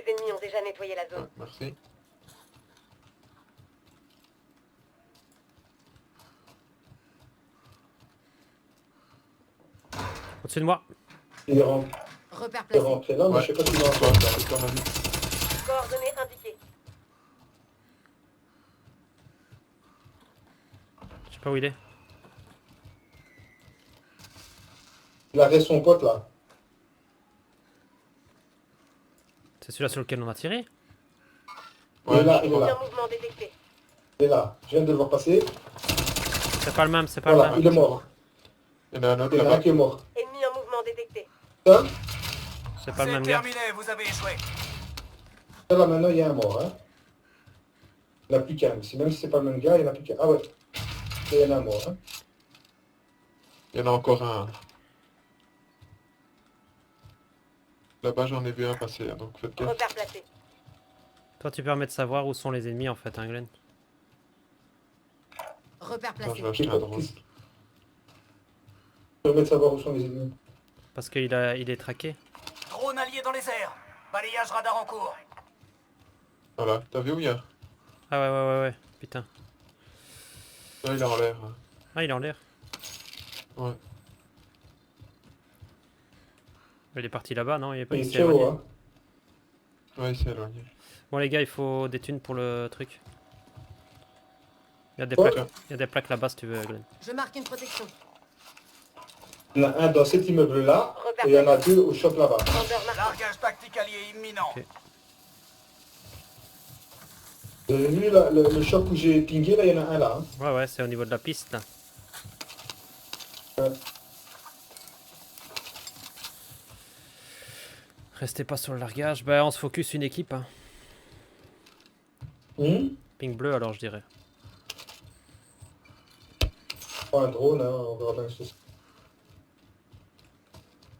ennemis ont déjà nettoyé la zone. Merci. Au-dessus de moi. Il est rentré, Repère il est placé. rentré là, mais Ouais, je sais pas c'est s'il est toi, rentré. c'est toi, Manu. Coordonnées indiquées. Je sais pas où il est. Il arrête son pote là. C'est celui-là sur lequel on a tiré. Il est là, je il est crois. là. Aucun mouvement détecté. Il est là. Je viens de le voir passer. C'est pas le même, c'est pas Voilà, le même. il est mort. Il y en a un autre Il y en a un là-bas. qui est mort. Ennemi en mouvement détecté. Ça, C'est pas le même gars. Vous avez échoué. ça, là maintenant il y a un mort. Hein. Il n'y en a plus qu'un. Même si c'est pas le même gars, il n'y en a plus qu'un. Ah ouais. Il y en a un mort. Hein. Il y en a encore un. Là-bas, j'en ai vu un passer, hein, donc faites gaffe. Repère placé. Toi, tu permets de savoir où sont les ennemis en fait, hein, Glenn. Repère Attends, je placé. vais acheter un drone. Je permets de savoir où sont les ennemis. Parce qu'il il est traqué. Drone allié dans les airs. Balayage radar en cours. Voilà, t'as vu où il y a? Ah ouais. Putain. Là, il est en l'air. Hein. Ah, il est en l'air. Ouais. Il est parti là-bas, non? Il est pas Il il est s'est très haut. éloigné. Hein. Ouais, il s'est éloigné. Bon les gars, il faut des thunes pour le truc. Il y a des Ouais. plaques, il y a des plaques là-bas si tu veux, Glenn. Je marque une protection. Il y en a un dans cet immeuble-là. Repère Et il y en a placé. deux au shop là-bas. Vendeur marqué. Largage tactique allié imminent. Ok. Vous avez vu là, le shop où j'ai pingé, là, il y en a un là. Hein. Ouais, c'est au niveau de la piste là. Ouais. Restez pas sur le largage. Bah, on se focus une équipe. Hein. Ping bleu alors, je dirais. Pas un drone, hein, on verra bien ce que c'est.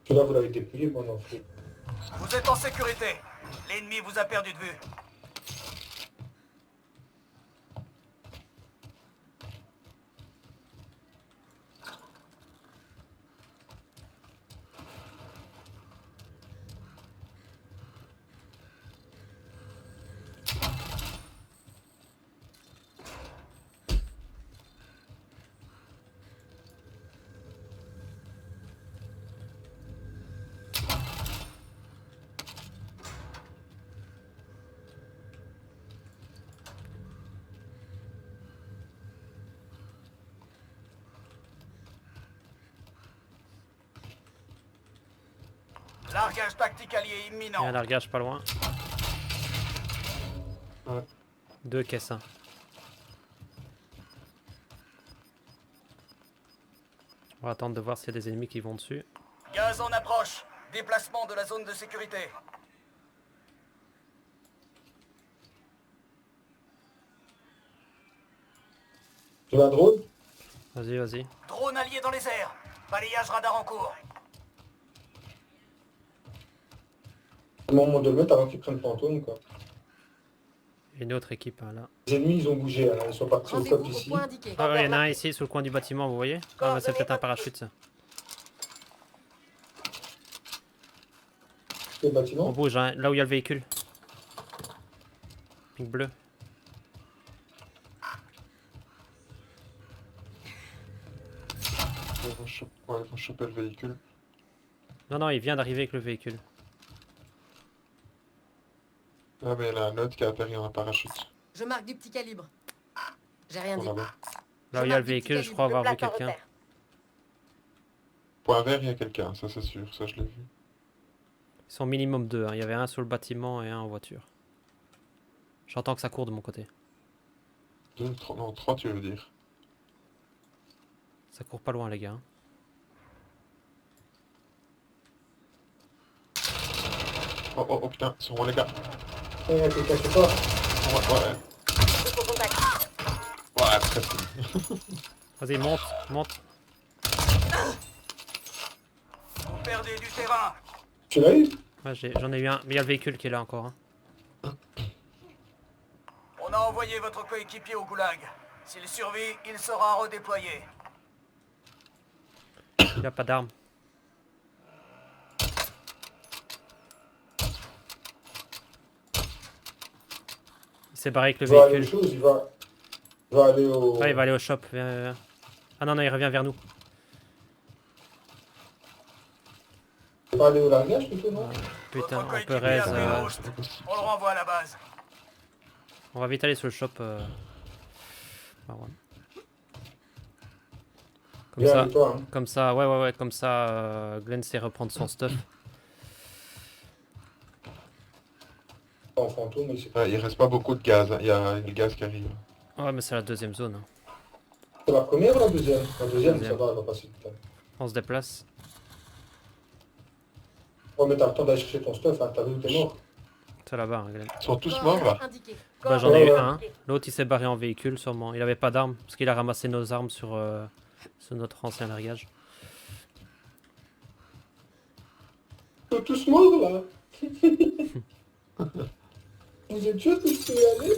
Celui-là, vous l'avez dépouillé, bon, non. Vous êtes en sécurité. L'ennemi vous a perdu de vue. Largage tactique allié Il y a imminent. un largage pas loin. Ouais. 2 caisses. Hein. On va attendre de voir s'il y a des ennemis qui vont dessus. Gaz en approche. Déplacement de la zone de sécurité. Tu veux un drone? Vas-y. Drone allié dans les airs. Balayage radar en cours. C'est le moment de le mettre avant qu'ils prennent fantôme, quoi. Une autre équipe hein, là. Les ennemis, ils ont bougé, hein. Ils sont partis au Rendez-vous top au ici. point indiqué. Ah ouais, il y en a un Vendeur ici sur le coin du bâtiment, vous voyez? Ah mais c'est peut-être un parachute ça. Le On bâtiment. bouge, hein, là où il y a le véhicule. Pink bleu. Ils vont choper le véhicule. Non, il vient d'arriver avec le véhicule. Ah, mais il y en a un autre qui a atterri en parachute. Je marque du petit calibre. J'ai rien Pour dit. là-bas. Là où il y a le véhicule, je crois avoir vu Le plaque en quelqu'un. repère. Point vert, il y a quelqu'un, ça c'est sûr, ça je l'ai vu. Ils sont minimum 2, hein. Il y avait un sur le bâtiment et un en voiture. J'entends que ça court de mon côté. 2, 3, non, 3 tu veux dire. Ça court pas loin les gars. Hein. Oh putain, sur moi les gars. Il y a quelqu'un qui est pas. Ouais, Au contact. presque. Vas-y, monte. Vous perdez du terrain. Tu l'as eu? Ouais, j'en ai eu un. Mais il y a le véhicule qui est là encore. Hein. On a envoyé votre coéquipier au goulag. S'il survit, il sera redéployé. Il a pas d'arme. Il s'est barré avec le Il va aller aux véhicule. choses, il va aller au... Ouais, il va aller au shop. Viens, viens. Ah non, non, il revient vers nous. Il va aller au largage plutôt, non? Putain, Votre on coéquipier peut raise. a pris le c'est host. pas possible. On le renvoie à la base. On va vite aller sur le shop. Marwan. Comme Viens ça, avec toi, hein. comme ça, ouais, comme ça, Glenn sait reprendre son stuff. En fantôme, mais c'est Ouais, il reste pas beaucoup de gaz, hein. Il y a le gaz qui arrive. Ouais, mais c'est la deuxième zone. Hein. c'est la première ou la deuxième? La deuxième, Deuxième. ça va, elle va passer du temps. On se déplace. Ouais, mais t'as le temps d'aller chercher ton stuff, hein. T'as vu où t'es mort? C'est là-bas, hein, Glenn. Ils sont tous morts là. Indiqué. Bah, j'en ai eu Ouais, un. L'autre, il s'est barré en véhicule, sûrement. Il avait pas d'armes, parce qu'il a ramassé nos armes sur notre ancien largage. Ils sont tous morts, là. Vous êtes sûr que je peux y aller?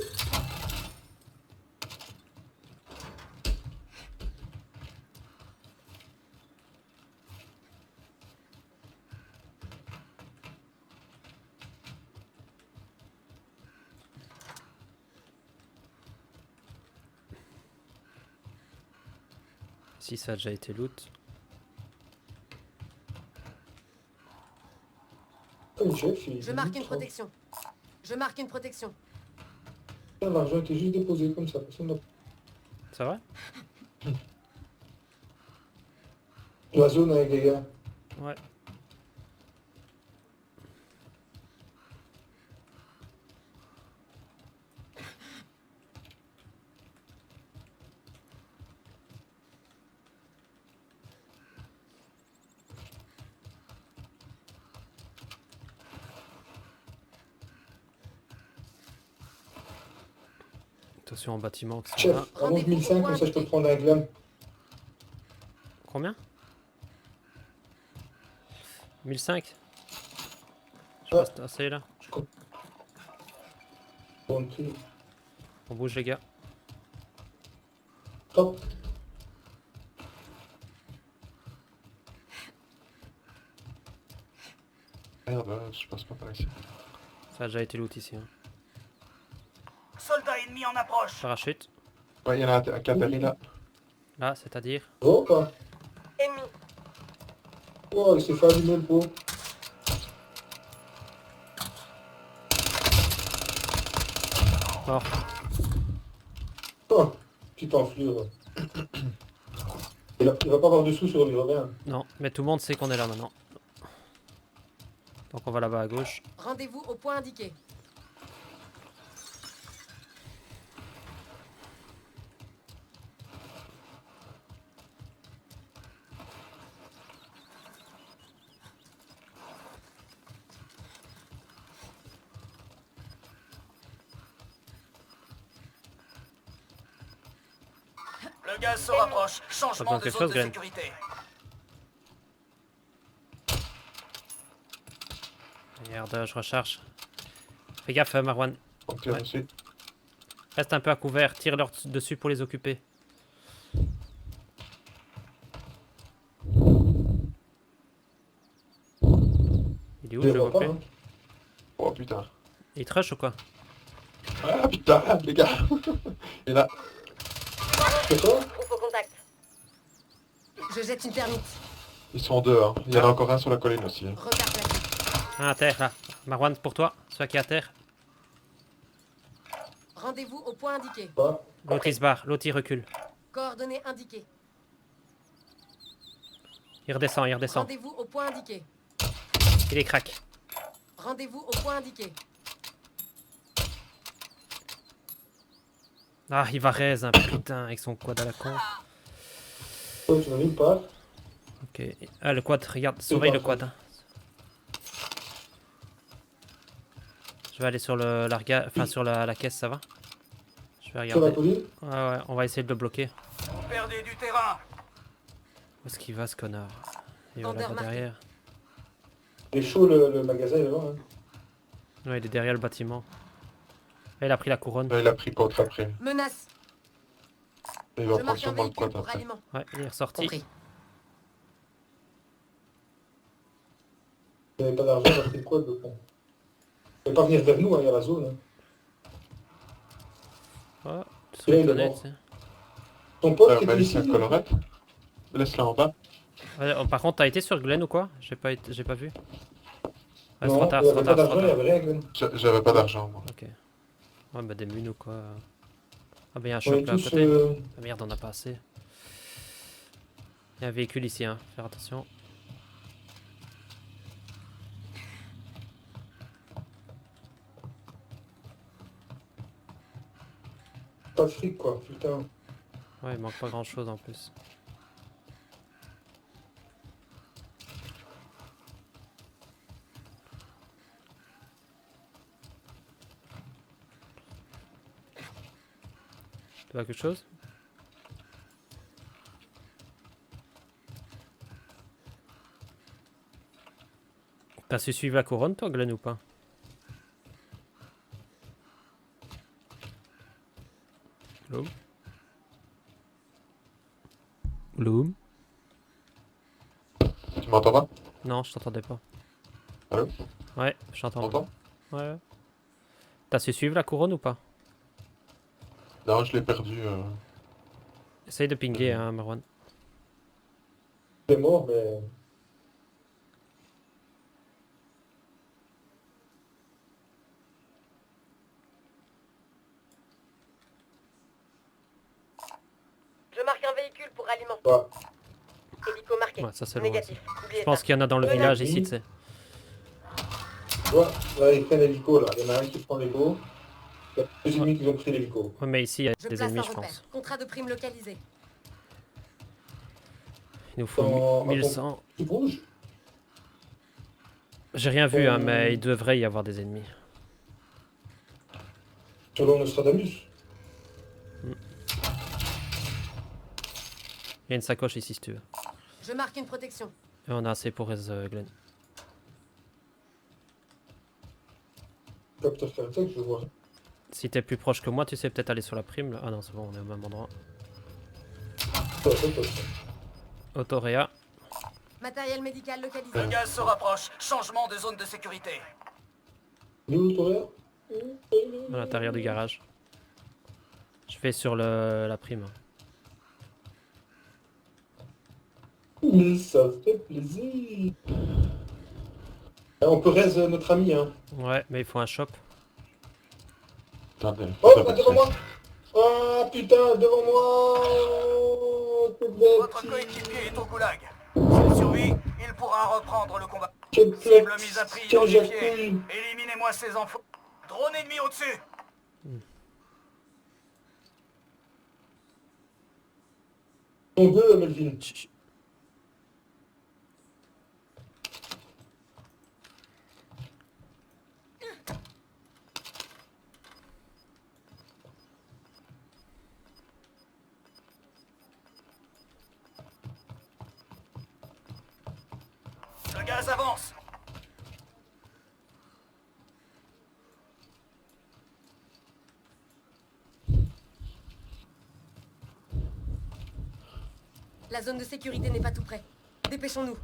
Si ça a déjà été loot. Comme chef, il... Je marque une protection. Je marque une protection. L'argent était juste déposé comme ça, personne n'a... C'est vrai? La zone avec les gars. Ouais. Attention en bâtiment. Qui sont Chef, là. avance 1005, comme ça je peux prendre un glam. Combien? 1005? Je Ouais. reste assez là. Bon prix. On bouge les gars. Hop. Merde, je passe pas par ici. Ça a déjà été loot ici. Hein. Soldat ennemi en approche. Parachute. Ouais, il y en a un qui atterrit là. Là, c'est-à-dire. Oh, pas. Ennemi. Oh, il s'est fait allumer le pot. Mort. Oh, petite enflure. Il va pas avoir de sous sur lui, rien. Non, mais tout le monde sait qu'on est là maintenant. Donc on va là-bas à gauche. Rendez-vous au point indiqué. Le gaz se rapproche. Changement besoin de de quelque zone chose, de Glenn. sécurité. Regarde, je recharge. Fais gaffe, Marwan. Donc, Ouais. aussi. Reste un peu à couvert. Tire leur dessus pour les occuper. Il est où, Je je le le vois vois pas, plus. hein. Oh putain. Il te rush ou quoi? Ah putain, les gars. Et là, C'est quoi? Troupe au contact. Je jette une thermite. ils sont deux. Hein. Il y en a encore un sur la colline aussi. Hein. Repère placé. Un à terre là. Marwan, pour toi. Celui qui est à terre. Rendez-vous au point indiqué. Pas. L'autre il se barre. L'autre il recule. Coordonnées indiquées. Il redescend, il redescend. Rendez-vous au point indiqué. Il est crack. Rendez-vous au point indiqué. Ah, il va raise, hein, putain, avec son quad à la con. Toi, tu m'as mis ou pas? Ok. Ah, le quad, regarde, surveille le quad. Hein. Je vais aller sur le larga, enfin sur la caisse, ça va? Je vais Sur la regarder. colline? Ouais, on va essayer de le bloquer. Vous perdez du terrain. Où est-ce qu'il va ce connard? Il va Vendeur là-bas marqué. derrière. Il est chaud le magasin, il est là-bas. Hein. Ouais, il est derrière le bâtiment. Là, il a pris la couronne. Là, il a pris contre après. Menace. Il va Je prendre marque un sûrement le véhicule quad pour après. ralliement. Ouais, il est ressorti. Compris. Il n'avait pas d'argent, il a pris quoi le con? Il ne va pas venir vers nous, hein, il y a la zone. Hein. Oh, tu Et serais il est étonné, mort. tu sais. Ton pote On qui va était laisser ici. un colorette. Laisse-la en bas. Ouais, oh, par contre, t'as été sur Glen ou quoi? J'ai pas vu. Ouais, c'est trop Non, tard, il c'est n'y trop avait pas tard, c'est trop d'argent, il n'y tard. avait rien, Glenn. J'avais pas d'argent, moi. Ok. Ouais, bah des munes ou quoi. Ah, bah y'a un On shop est là à tous... côté. Ah merde, on a pas assez. Y'a un véhicule ici, hein. Faire attention. pas de fric, quoi, putain. Ouais, il manque pas grand chose en plus. Tu vois quelque chose? T'as su suivre la couronne toi, Glenn, ou pas? Loom? Loom? Tu m'entends pas? Non, je t'entendais pas. Allô? Ouais, je Tu t'entends. m'entends? Ouais. T'as su suivre la couronne ou pas? Non, je l'ai perdu. Essaye de pinguer, hein, Marwan. Il est mort, mais... Je marque un véhicule pour alimenter. Bah, Hélico marqué. Ouais, ça c'est loin. Négatif. Je Oubliez pense ça. qu'il y en a dans le Menace. village ici, tu sais. tu vois, là, ils prennent l'hélico, là. Il y en a un qui prend l'hélico. Il y a deux ennemis qui ont pris l'hélico. Ouais, mais ici il y a Je des place ennemis, un je repère. pense. Contrat de prime localisé. Il nous faut Dans- 1100. Tu bouges? J'ai rien vu, hein, mais il devrait y avoir des ennemis. Selon Nostradamus. Il y a une sacoche ici si tu veux. Je marque une protection. Et on a assez pour Glenn. Capteur cardiaque, je vois. Si t'es plus proche que moi, tu sais peut-être aller sur la prime là. Ah non, c'est bon, on est au même endroit. Toi, toi, toi. Autoréa. Matériel médical localisé. Le gaz se rapproche. Changement de zone de sécurité. Il est où, toi, À l'intérieur du garage. Je vais sur la prime. Mais ça fait plaisir. On peut raise notre ami, hein. Ouais, mais il faut un shop. Attendez. Oh, là, devant moi. Ah, putain, devant moi. Votre coéquipier est au goulag. S'il survit, il pourra reprendre le combat. Quelle Cible mise à prix Quel identifiée. jacouille. Éliminez-moi ces enfants. Drone ennemi au-dessus. On deux, Melvin. Chut, chut. Le gaz avance. La zone de sécurité n'est pas tout près. Dépêchons-nous.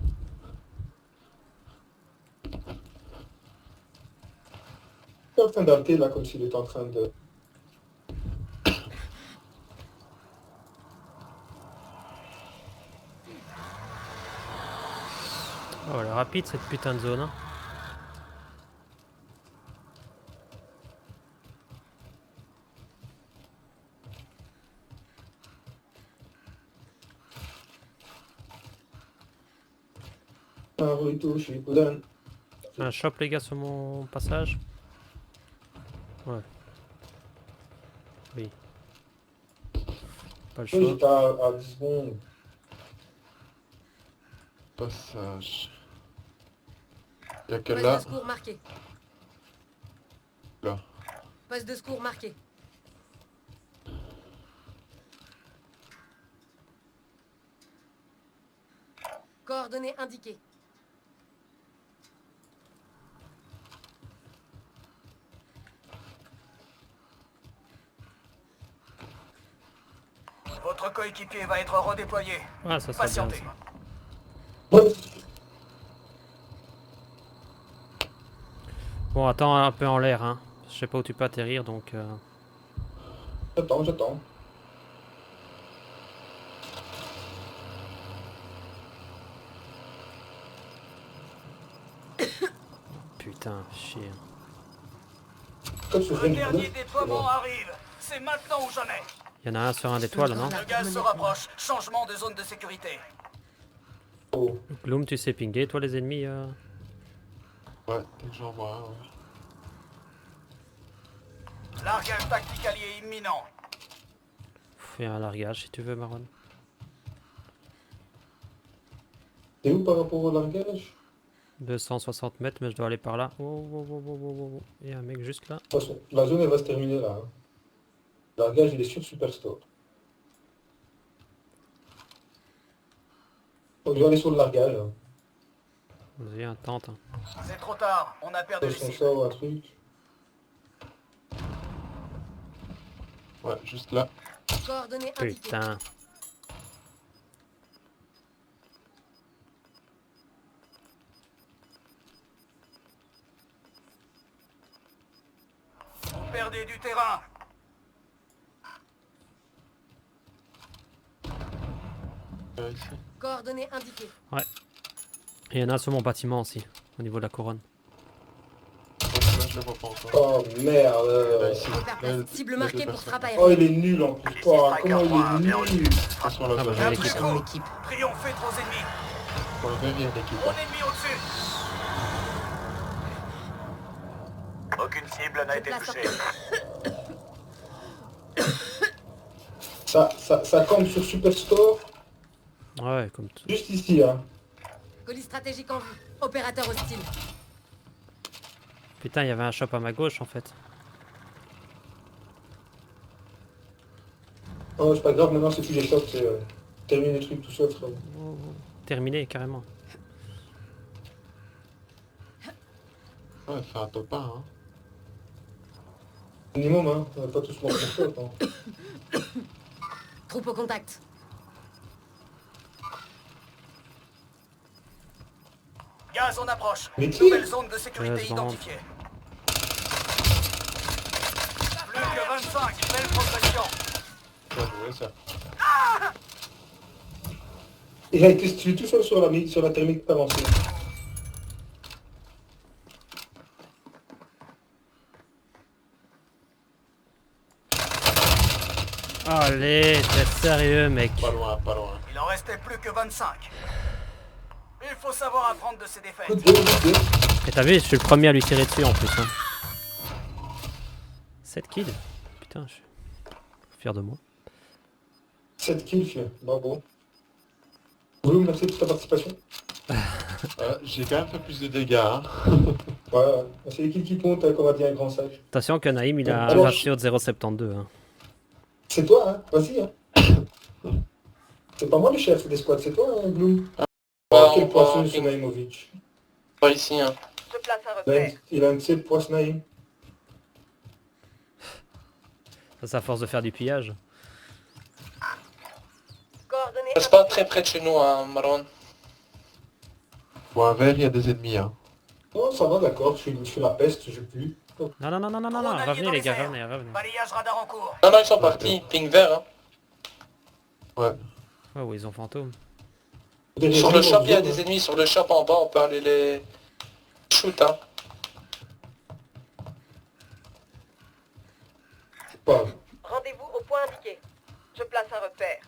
Il est en train d'arrêter, là, comme s'il était en train de... Oh, elle est rapide cette putain de zone. Hein. Un retour chez Kodan. Un shop les gars sur mon passage. Ouais. Oui. Pas le Oui, choix. j'étais à 10 secondes. Passage. Il y a quel Poste là? de secours marqué. Là. Poste de secours marqué. Coordonnées indiquées. Votre coéquipier va être redéployé. Ah, ça serait bien. Patientez. Ça. Ouais. Bon, attends un peu en l'air. Hein. Je sais pas où tu peux atterrir donc. J'attends. Putain, chier. Comme ce Le serait une dernier boulette, c'est déploiement bon. arrive. C'est maintenant ou jamais. Il y en a un sur un des toits là, non? Le gaz se rapproche. Changement de zone de sécurité. Oh. Gloom, tu sais pinguer, toi, les ennemis Ouais, dès que j'en vois un, ouais. Largage tactique allié imminent. Fais un largage si tu veux, Marwan. T'es où par rapport au largage? 260 mètres, mais je dois aller par là. Oh, oh, oh, oh, oh, oh. Il y a un mec juste là. De toute façon, la zone elle va se terminer là. Hein. Le largage il est sur Superstore. On doit aller sur le largage. Hein. Vas-y, un tente. Hein. C'est trop tard. On a perdu les Son cibles. ça ou un truc. Ouais, juste là. Coordonnées indiquées. Putain. Vous perdez du terrain. Ici. Coordonnées indiquées. Et il y en a un sur mon bâtiment aussi, au niveau de la couronne. Ouais, là, je le vois pas encore. Oh Là, merde. ici. Repère Là, placé. Cible les marquée deux pour personnes. frappe Oh aérienne. il est nul en plus. Oh, comment il est nul. Attention à la Ah bah, zone. j'ai Un l'équipe. plus Mon coup. équipe. Triomphez de vos ennemis. Pour le vert, il y a une équipe. Mon hein. ennemi au-dessus. Aucune cible n'a été place touchée. Ça campe sur Superstore. Ouais, comme tout. Juste ici hein. Colis stratégique en vue. Opérateur hostile. Putain, il y avait un shop à ma gauche en fait. Oh c'est pas grave maintenant c'est plus les shops, c'est terminer les trucs tout seul frère. Oh, oh. Terminé, carrément. Ouais, fait un top 1, hein. Minimum hein, on va pas tous monter sur shop hein. Troupe au contact. Gaz en approche. Mais qui Nouvelle zone de sécurité Gaz rentre. identifiée. Plus que 25. Belle progression. Bien joué, ça. Il a été tué tout seul sur la thermique avancée. Allez, t'es sérieux, mec. Pas loin, pas loin. Il en restait plus que 25. Il faut savoir apprendre de ses défaites. Good game. Et t'as vu, je suis le premier à lui tirer dessus en plus. Hein. 7 kills. Putain, je suis fier de moi. 7 kills, fait. Bravo. Gloom, merci pour ta participation. J'ai quand même fait plus de dégâts, hein. Ouais, c'est les kills qui comptent, hein, comme a dit un grand sage. Attention que Naïm il a un Alors, ratio de 0,72. Hein. C'est toi, hein. Vas-y, hein. C'est pas moi le chef des squads, c'est toi, hein, Gloom. Oh, quel poisson ce Naïmovic. Pas ici, hein. Je place un Il a repère. une- Il a un de ces poissons Naïm. Ça, c'est à force de faire du pillage. Coordonnées Reste pas très près de chez nous, hein, Marwan. Bon, un vert, il y a des ennemis, hein. Non, ça va, d'accord, je suis la peste, je pue. Non, non, non, non, non, non, non. Revenez les gars, revenez, revenez. Balayage radar en cours. Non, non, ils sont partis. Ping vert, hein. Ouais. Ouais, ouais, ils ont fantôme. Derrière Sur nous, le shop, on il y a zone, des ennemis. Sur le shop en bas, on peut aller les shoot, hein. Pas. Rendez-vous au point indiqué. Je place un repère.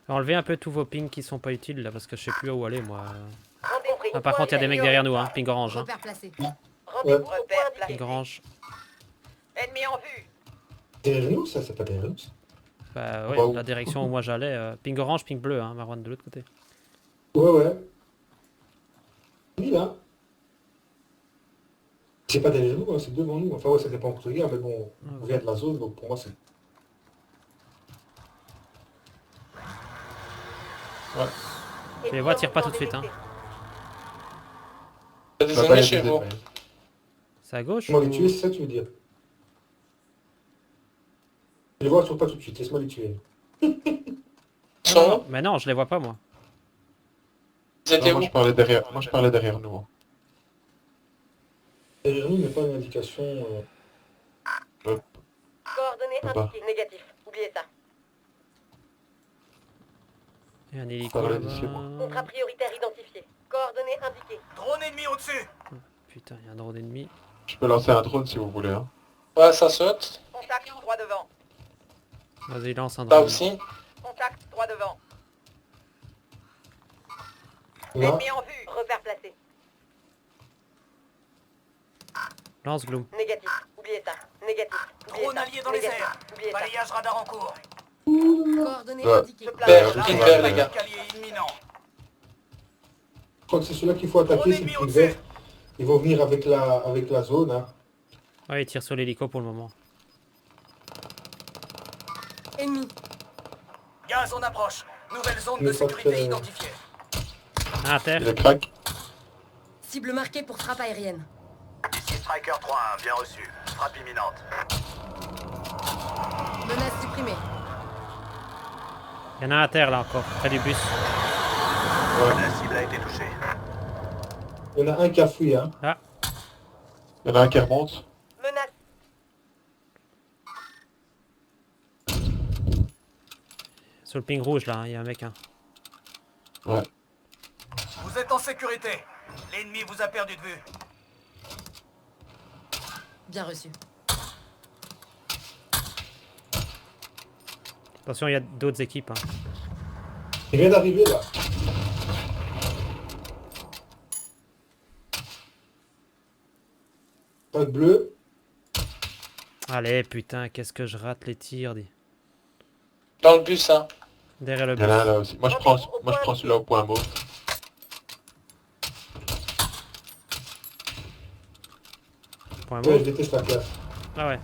Enlevez un peu tous vos pings qui sont pas utiles là parce que je sais plus où aller moi. Rendez-vous Ah, par contre, il y a des mecs derrière nous, hein. Ping orange. Hein. Repère placé. Rendez-vous au point indiqué. Ping orange. Ennemi en vue. Derrière nous, ça, c'est pas derrière nous. ça. Bah ouais, Bah, où la direction où moi j'allais. Ping orange, ping bleu, hein, Marwan de l'autre côté. Ouais, ouais. Oui, là. C'est pas derrière nous, hein, c'est devant nous. Enfin, ouais, ça dépend pour ce gars, mais bon, on vient de la zone, donc pour moi, c'est... Tu les vois, tire pas tout de suite. Hein. Il y a des Là-bas, il ennemis y chez a des vous. ennemis. C'est à gauche Laisse-moi les ou- tuer, c'est ça que tu veux dire. Je les vois toujours pas tout de suite, laisse-moi les tuer. Ils sont où? Mais non, je les vois pas moi. Ils étaient Non, où? moi, je parlais derrière, moi, je parlais derrière nous. hein. Derrière nous, mais pas une indication... Coordonnées Coordonnées Là-bas. indiquées. Négatif. Oubliez ça. Et un hélico Ça va, là-bas. d'ici, moi. Contrat prioritaire identifié. Coordonnées indiquées. Drone ennemi au-dessus. Putain, il y a un drone ennemi. Je peux lancer un drone si vous voulez. Hein. Ouais, ça saute. Contact droit devant. Vas-y, lance un Là drone. aussi. Contact droit devant. Là, Ennemi en vue. Repère placé. Lance Gloom. Négatif. Oubliez ça. Négatif. Oubliez Drone ça. allié dans les Négatif. airs. Oubliez ça. Balayage radar en cours. Coordonnées Ouais. indiquées. Je place Vert, là, ping vert, les gars. escalier imminent. je crois que c'est celui-là qu'il faut attaquer, c'est le truc vert. Ils vont venir avec la zone. Hein. Ouais, il tire sur l'hélico pour le moment. Ennemi. Gaz en approche. Nouvelle zone Mais de pas sécurité très- identifiée. Un à terre. Il est crack. Cible marquée pour frappe aérienne. Ici Striker 3-1, bien reçu. Frappe imminente. Menace supprimée. Il y en a un à terre là encore, près du bus. La cible a été touchée. Il y en a un qui a fui. Hein. Là, Il y en a un qui remonte. Menace. sur le ping rouge là, il y a un mec. Hein. Ouais. Vous êtes en sécurité. L'ennemi vous a perdu de vue. Bien reçu. Attention, il y a d'autres équipes. Hein. Il vient d'arriver là. Pack bleu. Allez, putain, qu'est-ce que je rate les tirs. Dans le bus, hein. Derrière le Il y en a un bus. là aussi. Moi je prends celui-là au point mauve. Point Ouais, mauve. je déteste la classe. Ah ouais.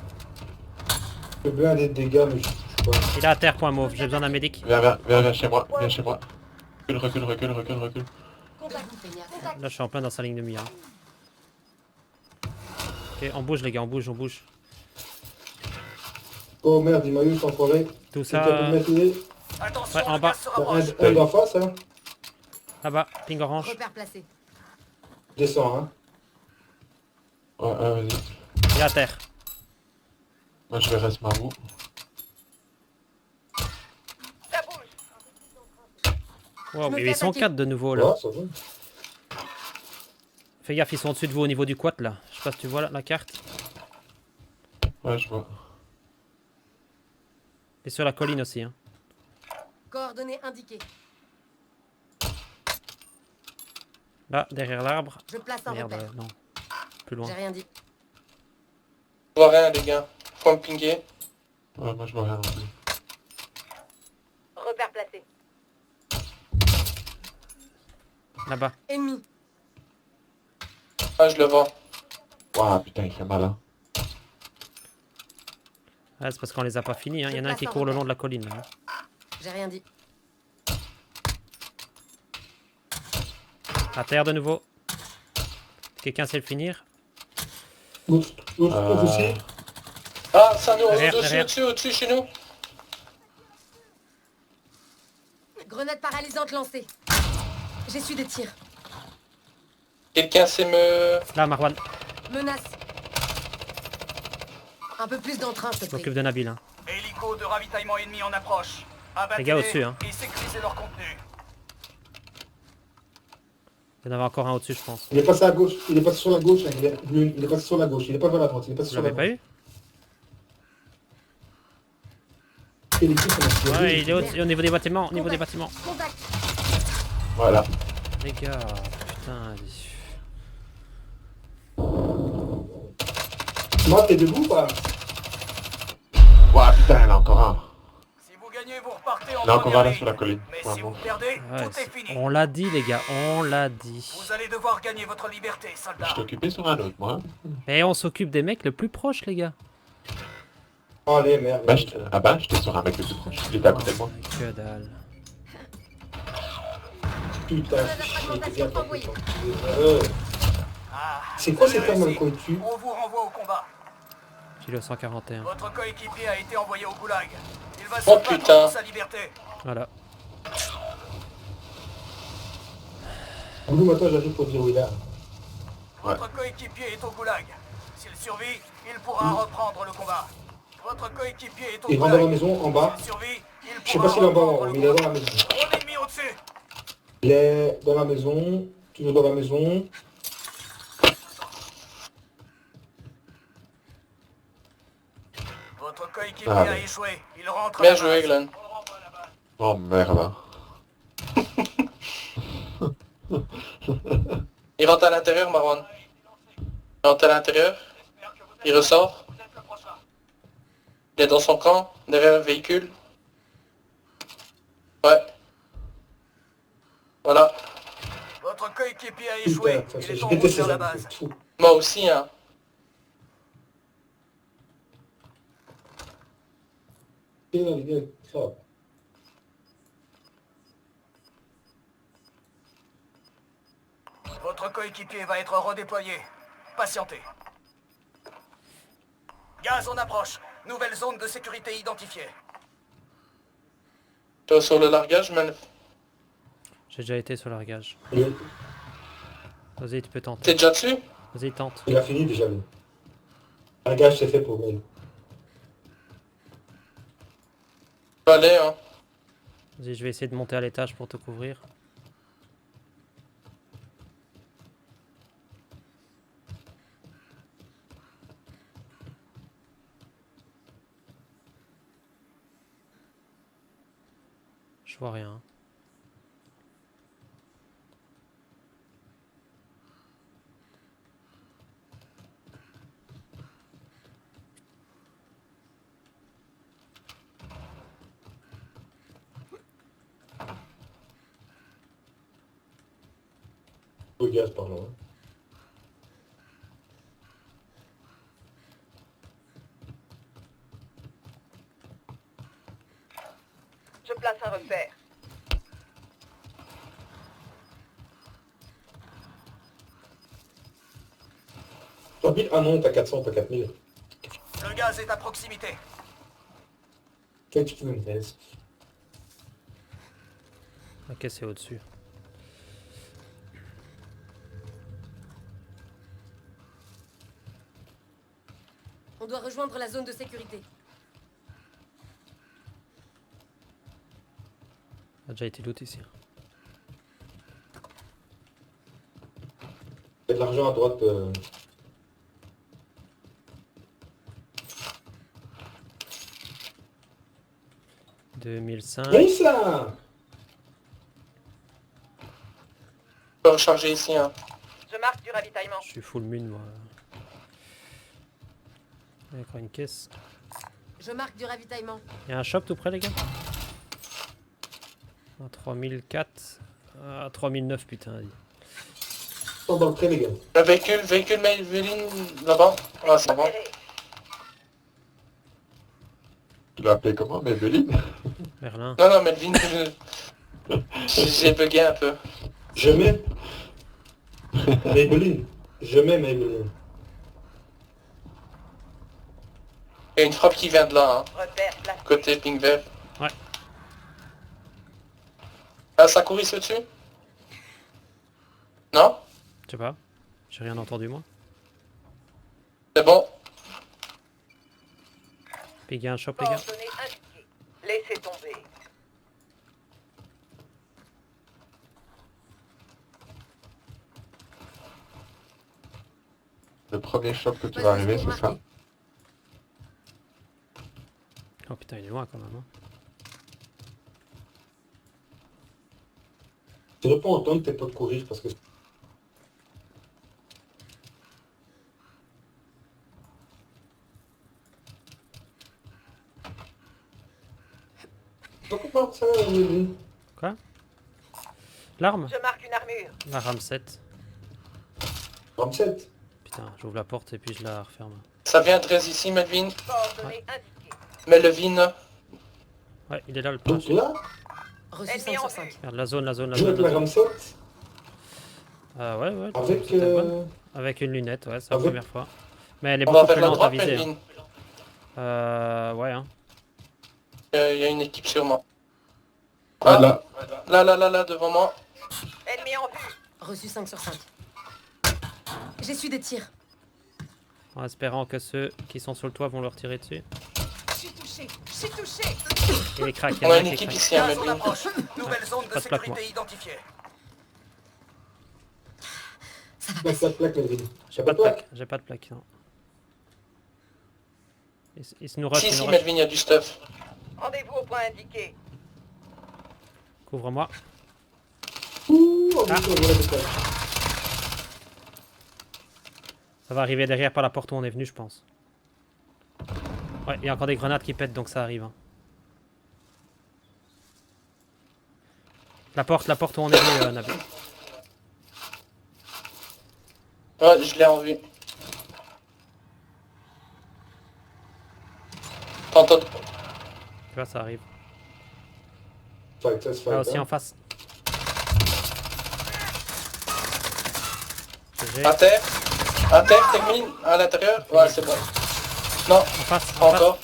Le bleu a des dégâts, mais je sais pas. Il est à terre, point mauve. J'ai besoin d'un médic. Viens chez moi. Viens chez moi. Recule. Là, je suis en plein dans sa ligne de mire. Ok, on bouge les gars, on bouge. Oh merde, il m'a eu sans forêt. Tout C'est capable de ça mettre les... Attention, Ouais, en le bas. gaz se Un, rapproche. un d'en face, hein. là-bas, ping orange. Repère placé. Descends, hein. Ouais, vas-y. Il est à terre. Moi je vais rester ma roue. Ça bouge. Wow, Je me mais fais ils sont attaquer. 4 de nouveau là. Ouais, ça va. Fais gaffe, ils sont au-dessus de vous au niveau du quad là. Je sais pas si tu vois la carte. Ouais, je vois. Et sur la colline aussi. Hein. Coordonnées indiquées. Là, derrière l'arbre. Je place un Merde, repère. non. Plus loin. J'ai rien dit. Je vois rien, les gars. Faut me pinguer. Ouais, moi je vois rien non plus. Repère placé. Là-bas. Ennemi. Ah, je le vois. Waouh, putain, il fait mal. Hein. Ah, c'est parce qu'on les a pas finis. Hein. Il y en a un qui court le long de la colline. Là, hein. J'ai rien dit. À terre de nouveau. Quelqu'un sait le finir? Ouf aussi. Ah, ça nous Derrière, au-dessus, derrière. au-dessus, chez nous. Grenade paralysante lancée. J'ai su des tirs. Quelqu'un sait me... Là, Marwan. Menace. Un peu plus d'entrain, s'il te Je plaît. m'occupe de Nabil. Hein. Hélico de ravitaillement ennemi en approche. Abattez-les Les gars au-dessus, hein. et sécurisez leur contenu. Il y en avait encore un au-dessus, je pense. Il est passé à gauche. Il est passé sur la gauche. Hein. Il est passé sur la gauche. Il est pas vers la droite. Il est passé Vous sur la l'avez pas gauche. eu? Et l'équipe, on a tiré. Ouais, il est au niveau des bâtiments. Au niveau des bâtiments. Contact. Voilà. Les gars, putain. Moi, t'es debout ou pas? Waouh, putain, il y en a encore un. Si vous gagnez, vous repartez en Il y en a encore première un là ligne. sur la colline. Mais Ouais, si bon. vous perdez, Ouais, tout est fini. on l'a dit, les gars. On l'a dit. Vous allez devoir gagner votre liberté, Je soldats. suis occupé sur un autre, moi. Et on s'occupe des mecs le plus proches, les gars. Oh, allez, merde. Bah, j'étais sur un mec le plus proche. Il était à côté de moi. Que dalle. Putain, Grenade à c'est chier, fragmentation bien envoyée. Ah, C'est quoi vous cette avez arme réussi. qu'on tue? On vous renvoie au combat. Kilo 141. Votre coéquipier a été envoyé au goulag. Il va se Oh, battre putain. pour sa liberté. Voilà. Blue, maintenant, j'arrive pour dire où il est. Votre coéquipier est au goulag. S'il survit, il pourra reprendre le combat. Votre coéquipier est au Il rentre dans la goulag. maison, en bas. S'il survit, il Je sais pas s'il est en bas ou en haut, mais il est dans la maison. Drone ennemi au-dessus. Il est dans la maison, toujours dans la maison. Votre coéquipier Ah, a ouais. échoué. Il rentre à Bien la joué, base. Glenn. Oh merde. Il rentre à l'intérieur, Marwan. Il rentre à l'intérieur. Il ressort. Il est dans son camp, derrière le véhicule. Ouais. Voilà. Votre coéquipier a échoué. Putain, Il est je en route déteste vers ces la armes. base. Fou. Moi aussi, hein. Et là, les gars, ça va. Votre coéquipier va être redéployé. Patientez. Gaz en approche. Nouvelle zone de sécurité identifiée. Tu es sur le largage, Manef. J'ai déjà été sur le largage. Il Vas-y, tu peux tenter. T'es déjà dessus? Vas-y, tente. il a fini déjà, lui. Un gage, c'est fait pour lui. Tu peux aller, hein. Vas-y, je vais essayer de monter à l'étage pour te couvrir. Je vois rien. Le gaz, pardon. Je place un repère. T'habites? Ah non, t'as 400, pas 4000. Le gaz est à proximité. Quel tu peux me faire? Ok, c'est au-dessus. On doit rejoindre la zone de sécurité. On a déjà été loot ici. Il y a de l'argent à droite. 2005. Oui, ça! Tu peux recharger ici, hein. Je marque du ravitaillement. Je suis full mune, moi. Il y a encore une caisse. Je marque du ravitaillement. Il y a un shop tout près, les gars? À 3004. À 3009, putain. Ils sont dans le pré, les gars. Le véhicule Maybelline, là-bas. Ah, c'est bon. Tu l'as appelé comment, Maybelline? Merlin. Non, Melvin, j'ai bugué un peu. Je mets Maybelline. Je mets Maybelline. Il y a une frappe qui vient de là, hein. Repère placé. Côté ping vert. Ouais. Ah, ça court ici au-dessus? Non? Je sais pas. J'ai rien entendu, moi. C'est bon. Puis il y a un shop, les gars. Coordonnées indiquées. Laissez tomber. Le premier shop que tu vas arriver, c'est ça. Oh putain, il est loin quand même. Hein. Tu ne peux pas entendre tes potes courir parce que... Pourquoi pas ça, Maybelline? Quoi? L'arme? Je marque une armure. La RAM 7. Ramset. Putain, j'ouvre la porte et puis je la referme. Ça vient de reste ici, Melvin. Coordonnées indiquées. Melvin. Ouais, il est là le Donc page. là, Reçu Ennemi 5 en sur 5. vue. Regarde, la zone, la zone, la je vais zone. avec la La zone. Ramset Ah ouais, ouais. avec... c'était bonne. Avec une lunette, ouais, c'est la avec- première fois. Mais elle est On va beaucoup vers plus la lente à droite, viser. Melvin. Ouais, hein. Il y a une équipe sur moi. Ah, là. Là, devant moi. Ennemi en vue. Reçu 5 sur 5. J'ai su des tirs. En espérant que ceux qui sont sur le toit vont leur tirer dessus. touché. Je suis touché. Il est crack, il y en On a a un une qui est équipe crack. ici, hein, Gaz en Melvin. approche. Nouvelle zone de Pas de plaque, moi. sécurité identifiée. Plaque, Melvin. J'ai pas de plaque, j'ai pas de plaque, non. Il se nous rush, Si, il nous si, rush. Melvin, il y a du stuff. Rendez-vous au point indiqué. Couvre-moi. Ouh, on Ah. est sur la plaque. Ça va arriver derrière par la porte où on est venu, je pense. Ouais, il y a encore des grenades qui pètent, donc ça arrive. Hein. La porte où on est venu, Nabil. Ouais, je l'ai en vue. Tantôt. Tu vois, ça arrive. Fight, ça se fight. Là aussi hein. en face. GG. À terre. À terre, termine. À l'intérieur. Ouais, c'est bon. Non, En face, pas en face. encore.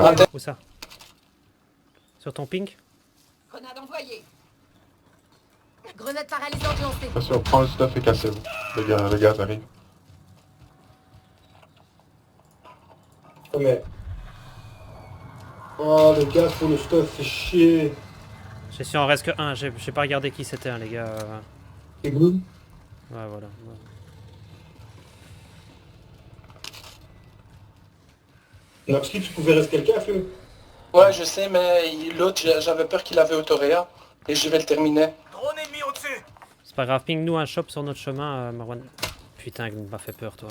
À terre. Où ça? Sur ton ping? Grenade envoyée. Grenade paralysante lancée. Attention, prends le stuff et cassez-vous. Les gaz arrivent. Oh, mais... Oh, le gaz pour le stuff, fait chier. J'ai su en reste que un, j'ai pas regardé qui c'était, hein, les gars. C'est Gloom. Ouais, voilà. Ouais. Non, parce que tu pouvais rester quelqu'un, Feu. Ouais, je sais, mais l'autre, j'avais peur qu'il avait Autoréa. Et je vais le terminer. Drone ennemi au-dessus. C'est pas grave, ping nous un shop sur notre chemin, Marwan. Putain, il m'a fait peur, toi.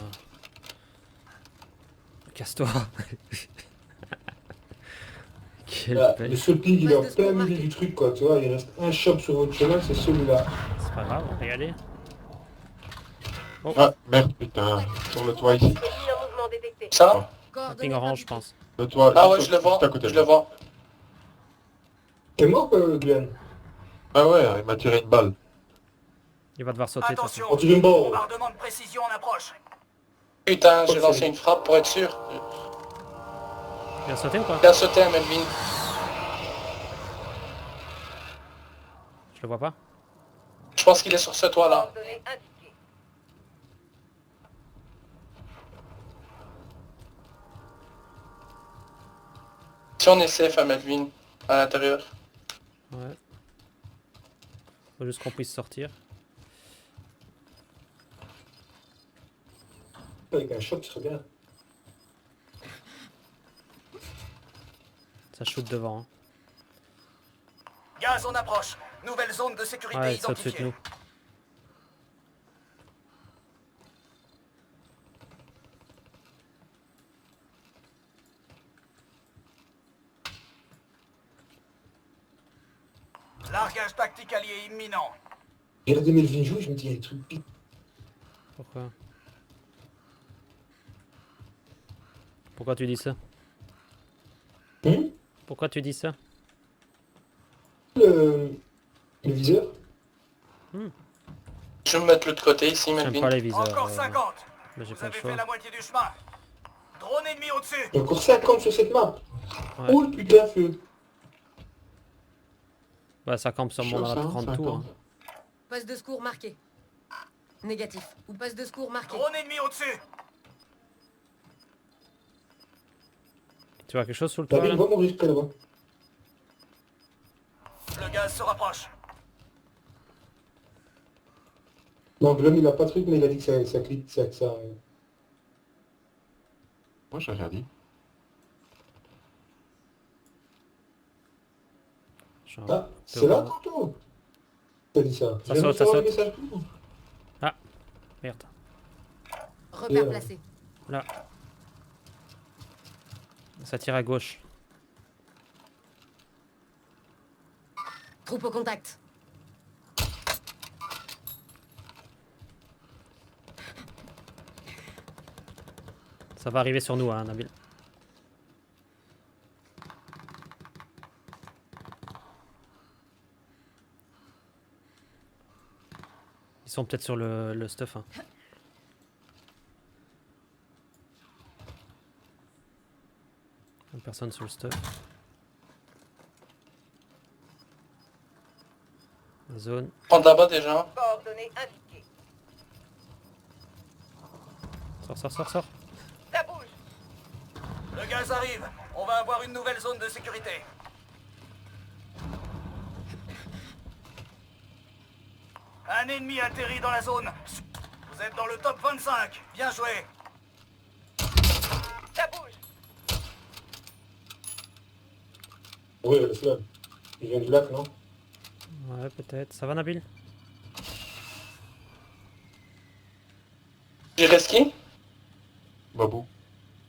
Casse-toi. Quel Là, bête. le seul ping, il est en Poste de plein secours milieu marqué. du truc, quoi. Tu vois, il reste un shop sur votre chemin, c'est celui-là. C'est pas grave, regardez. Ah, merde, putain. Sur le toit ici. Ennemi en mouvement détecté. Ça? Un Coordonnées ping orange, je indiquées. pense. Le toit, Ah ouais, juste je le vois. juste à côté de Je le moi. vois. T'es mort, Glenn? Ah ouais, il m'a tiré une balle. Il va devoir sauter, de toute façon. Attention. On tire une balle. Bombardement de précision en approche. Putain, j'ai lancé une frappe pour être sûr. Il va sauter ou pas? Il a sauté un Melvin. Je le vois pas. Je pense qu'il est sur ce toit là. Coordonnées indiquées. Si on est safe à Melvin, à l'intérieur. Ouais. Faut juste qu'on puisse sortir. Avec un shop, ce serait bien. Ça shoot devant. Hein. Gaz en approche. Nouvelle zone de sécurité Ouais, il saute dessus de identifiée. nous. Largage tactique allié imminent. J'ai regardé Melvin jouer, je me dis, il y a des trucs pis. Pourquoi? Pourquoi tu dis ça? Pourquoi tu dis ça? Le viseur. Je vais me mettre de l'autre côté ici, J'aime pas Melvin. les viseurs. Encore 50. Mais j'ai Vous pas le avez choix. fait la moitié du chemin. Drone ennemi au-dessus. Il y a encore 50 sur cette map. Ouais. Oh le putain, Feu. Bah ça campe sûrement dans la 30 tours. Hein. Poste de secours marqué. Négatif. Ou poste de secours marqué. Drone ennemi au-dessus. Tu vois quelque chose sous le T'as toit bien, là? va mourir près là-bas. Le gaz se rapproche. Donc l'homme il a pas de truc, mais il a dit que ça clique, ça... Moi, j'ai rien dit. Je suis un Ah, peu c'est là au- tantôt. T'as dit ça. Ça Je viens de saute, ça recevoir le saute. message. Merde. Repère Et, placé. Là. Ça tire à gauche. Troupe au contact. Ça va arriver sur nous, hein, Nabil. Ils sont peut-être sur le stuff. Hein. Personne sur le stuff. La zone. Prendre là-bas déjà. Coordonnées indiquées. Sors. Ça bouge. Le gaz arrive. On va avoir une nouvelle zone de sécurité. Un ennemi atterrit dans la zone. Vous êtes dans le top 25. Bien joué. Ça bouge. Oui, le slum. Il vient du lac, non? Ouais, peut-être. Ça va, Nabil? Il reste qui? Babou.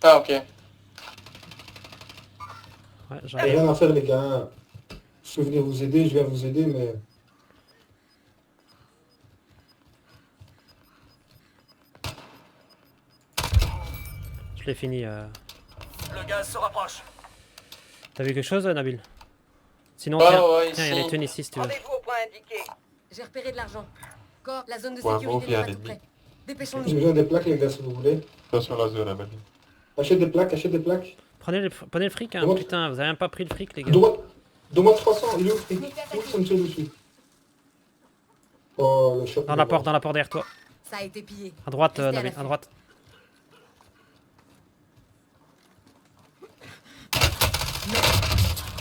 Ah, ok. Ouais, J'ai j'arrive. rien à faire, les gars. Je vais venir vous aider, je viens vous aider, mais... Je l'ai fini. Le gaz se rapproche. T'as vu quelque chose, Nabil? Sinon, Ouais, tiens, ouais, tiens, il y a les ici. thunes ici si tu veux. Rendez-vous au point indiqué. J'ai repéré de l'argent. Corps, la zone de Ouais, sécurité bon, n'est pas bien tout ennemi. près. Dépêchons-nous. J'ai besoin des plaques, les gars, si vous voulez. Attention la zone, Amélie. Achetez des plaques, achetez des plaques. Prenez le fric, hein. Comment- Putain, vous avez même pas pris le fric, les gars. Donne-moi 300, il est où? Où ça me tire dessus? Oh, le shop. Dans la porte derrière toi. Ça a été pillé. À droite, Restez à Nabil, l'affût. à droite.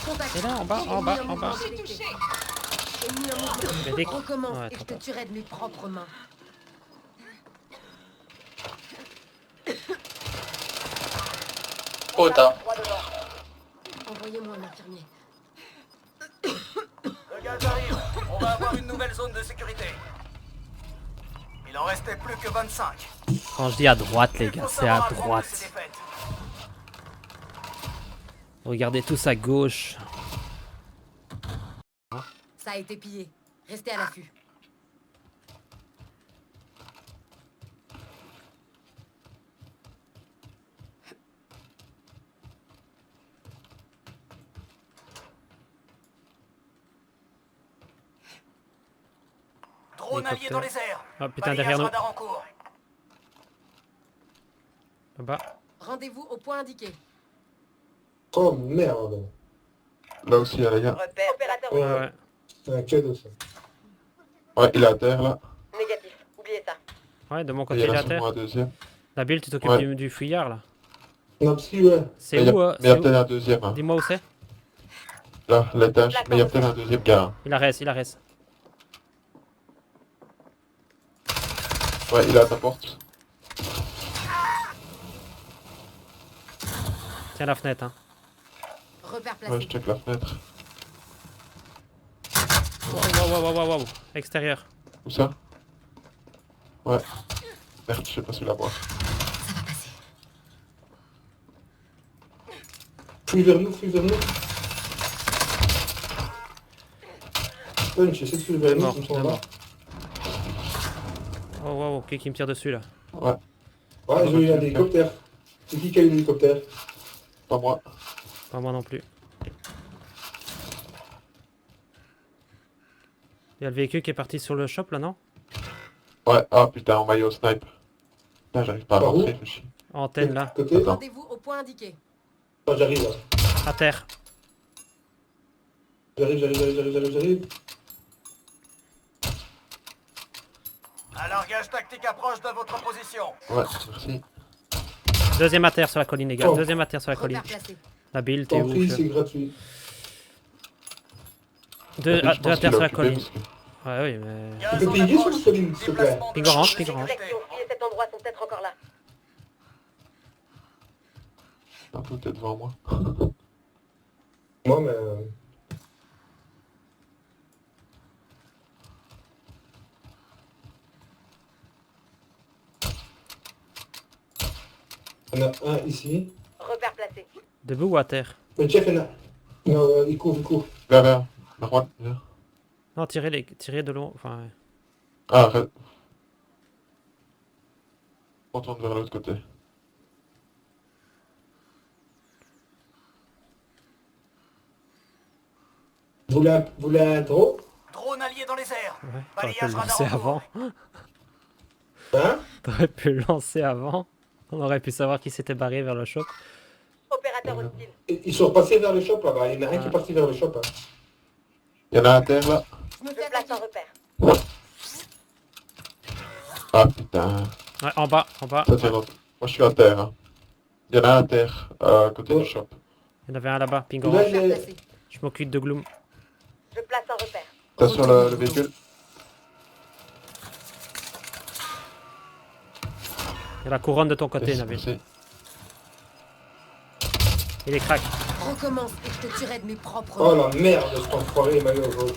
Contact. C'est là, en bas, Ennemi en bas, en mouvement bas. détecté. Ennemi en mouvement. Mais dès que- Recommence Ouais, et je attends, te tuerai de mes propres mains. Oh, t'as. Droit devant. Envoyez-moi un infirmier. Le gaz arrive. On va avoir une nouvelle zone de sécurité. Il en restait plus que 25. Quand je dis à droite, les Il gars, faut c'est à savoir apprendre de droite. ces défaites. Regardez tous à gauche. Ça a été pillé. Restez à l'affût. Drone allié dans les airs. Ah putain, Balayage derrière nous. radar en cours. Là-bas. Rendez-vous au point indiqué. Oh merde. Là aussi, les gars. Repère. Opérateur Ouais, Ouais. ouais. C'est un cadeau, ça. Ouais, il est à terre, là. négatif. Oubliez ça. Ouais, de mon Et côté, il y il en est a à terre. sûrement un deuxième. Nabil, tu t'occupes Ouais. du fuyard, là. Non, si, ouais. C'est Mais il y a- où, mais il y a c'est où peut-être un deuxième. Hein. Dis-moi où c'est. Là, l'étage. Mais il y a peut-être un deuxième gars. Hein. Il arrête, il arrête. Ouais, il est à ta porte. Tiens la fenêtre, hein. Repère Ouais, placé. je check la fenêtre. Wow. Extérieur. Où ça? Ouais. Merde, je sais pas si la voir. Ça va passer. Fuis vers nous, fuis vers nous. Punch, essaie de fuir vers nous, Mort, comme ça il est on va. mort. Oh, ok, qui me tire dessus, là. Ouais, Ouais, j'ai eu un hélicoptère. C'est qui a eu l'hélicoptère? pas moi. Pas moi non plus. Il y a le véhicule qui est parti sur le shop, là, non? Ouais, ah putain, en maillot snipe. Putain, j'arrive pas à Par où? rentrer, fais chier. Antenne, là. Côté? Attends. Rendez-vous au point indiqué. Ah, j'arrive là. À terre. J'arrive. Un largage tactique approche de votre position. Ouais, merci. Deuxième à terre sur la colline, les gars. Oh. Deuxième à terre sur la colline. Repère placé. Nabil, t'es Tant où? pis, chef? c'est gratuit. Deux Je à pense terre qu'il sur est la occupé colline. parce que- Ouais, oui, mais... Gaz peux en payer sur approche. la colline, s'il te plaît. Déplacement de Ping orange, zone de ping orange. sécurité. Direction. Et cet endroit sont peut-être encore là. Un peu peut-être devant moi. Moi, mais... Il y en a un ici. Repère placé. Debout ou à terre? Mais Jeff, il y en a... Non, il court. Viens. Marwan, viens. Non, tirez de loin. Enfin, ouais. Ah, arrête. On tourne vers l'autre côté. Vous voulez un drone? Drone allié dans les airs. Ouais, t'aurais pu Balayage le radar lancer en cours. avant. Hein? T'aurais pu le lancer avant. On aurait pu savoir qui s'était barré vers le shop. Opérateur hostile. Ils sont repassés vers le shop là-bas. Il y en a un qui est Ouais. parti vers le shop. Hein. Il y en a à terre là. Je me Je fais place attaquer. un repère. Ah putain. Ouais, en bas. Ça tire l'autre. Moi je suis à terre. Hein. Il y en a un à terre, à côté Ouais. du shop. Il y en avait un là-bas, ping Là, orange. il est- Placé. Je m'occupe de Gloom. Je place un repère. T'as sur Retournez le au boulot. véhicule. Il y a la couronne de ton côté, Merci, Nabil. merci. Il est crack. Recommence et je te tuerai de mes propres Oh mains. la merde, cet enfoiré, il m'a eu au vol.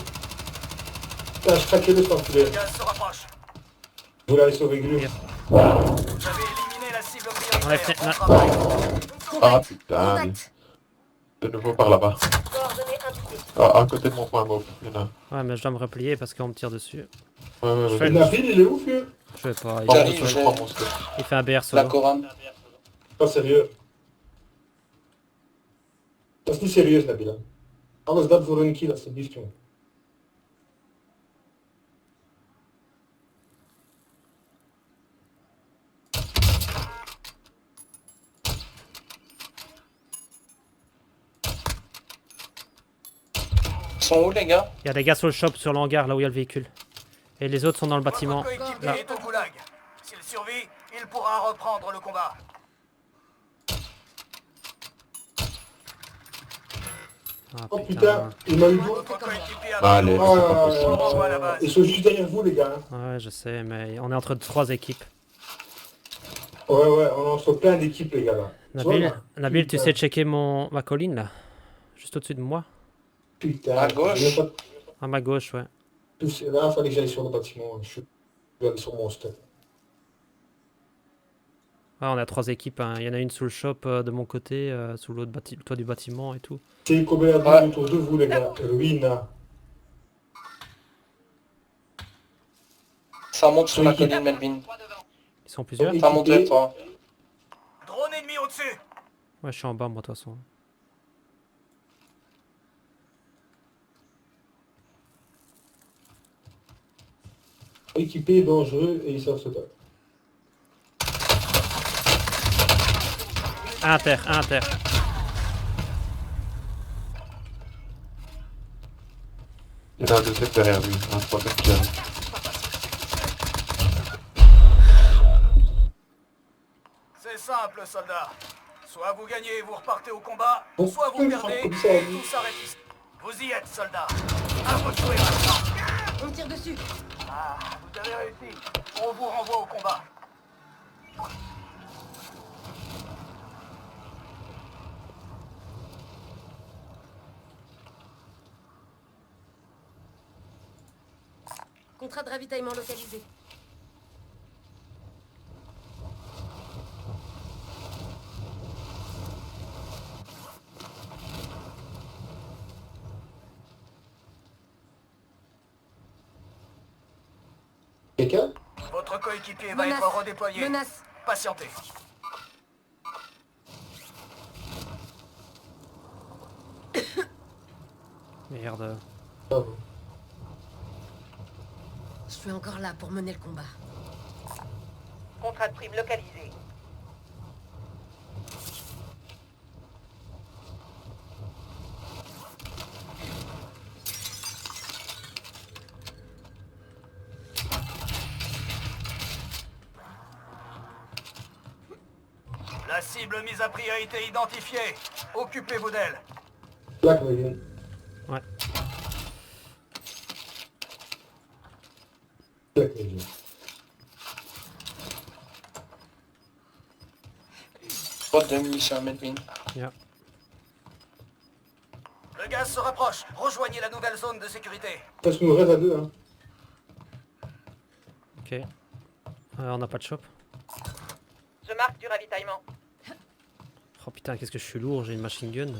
Putain, je craquais le enculé. Le gaz se rapproche. Vous l'avez sauvé Glue. Yep. Vous avez éliminé la cible prioritaire. Bon travail. Ah putain, Contact. de nouveau par là-bas. Coordonnées indiquées. Ah, à côté de mon point mauve, il y en a. Ouais, mais je dois me replier parce qu'on me tire dessus. Ouais, ouais, Je ouais. fais- Nabil, il est où, vieux? Je sais pas. Prends mon J'arrive, stuff, j'ai- prends mon stuff. Il fait un BR La solo. couronne. Pas sérieux. Dat is niet serieus, Nabil. Alles dat voor een kill, alsjeblieft, jongen. Ils sont où les gars? Il y a des gars sur le shop, sur l'hangar, là où il y a le véhicule. Et les autres sont dans le bâtiment. Votre coéquipier Là. est au goulag. S'il survit, il pourra reprendre le combat. Ah Oh putain. putain, il m'a eu. Votre coéquipier a Allez, pris c'est le pas Ah, possible. On renvoie à la base. Ils sont juste derrière vous, les gars. Hein. Ouais, je sais, mais on est entre 3 équipes. Ouais, ouais, on est entre plein d'équipes, les gars, là. Tu vois, Nabil, là Nabil, tu Putain. sais checker ma colline là? Juste au-dessus de moi? Putain. À gauche. j'ai pas- À ma gauche, ouais. Plus, là, il fallait que j'aille sur le bâtiment. Je suis allé sur mon step. Ouais, on a 3 équipes. Hein. Il y en a une sous le shop de mon côté, sous l'autre le toit du bâtiment et tout. C'est combien de Ouais. autour de vous, les gars? Ruine. Ça monte sur la Oui. colline, Melvin. Ils sont plusieurs? Oui. Ça monte vers toi. Drone ennemi au-dessus. Ouais, je suis en bas, moi, de toute façon. Équipé, dangereux, et ils savent se battre. Un à terre, un à terre. Il y en a un deuxième derrière lui, un troisième qui arrive. C'est simple, soldat. Soit vous gagnez et vous repartez au combat, Bon, soit vous putain, perdez comme ça, et oui. tout s'arrête ici. Vous y êtes, soldat. À vous de jouer maintenant. On tire dessus. Ah, vous avez réussi. On vous renvoie au combat. Contrat de ravitaillement localisé. Quelqu'un? Votre coéquipier va Menace. être redéployé. Menace. Patientez. Merde. Bravo. Je suis encore là pour mener le combat. Contrat de prime localisé. La cible mise à priorité identifiée. Occupez-vous d'elle. Black, Megan. Ouais. Black, Megan. Pas de munitions, Melvin. Yeah. Le gaz se rapproche. Rejoignez la nouvelle zone de sécurité. Parce qu'il nous reste à deux, hein. Ok. On n'a pas de shop. Je marque du ravitaillement. Oh putain, qu'est-ce que je suis lourd, j'ai une machine gun.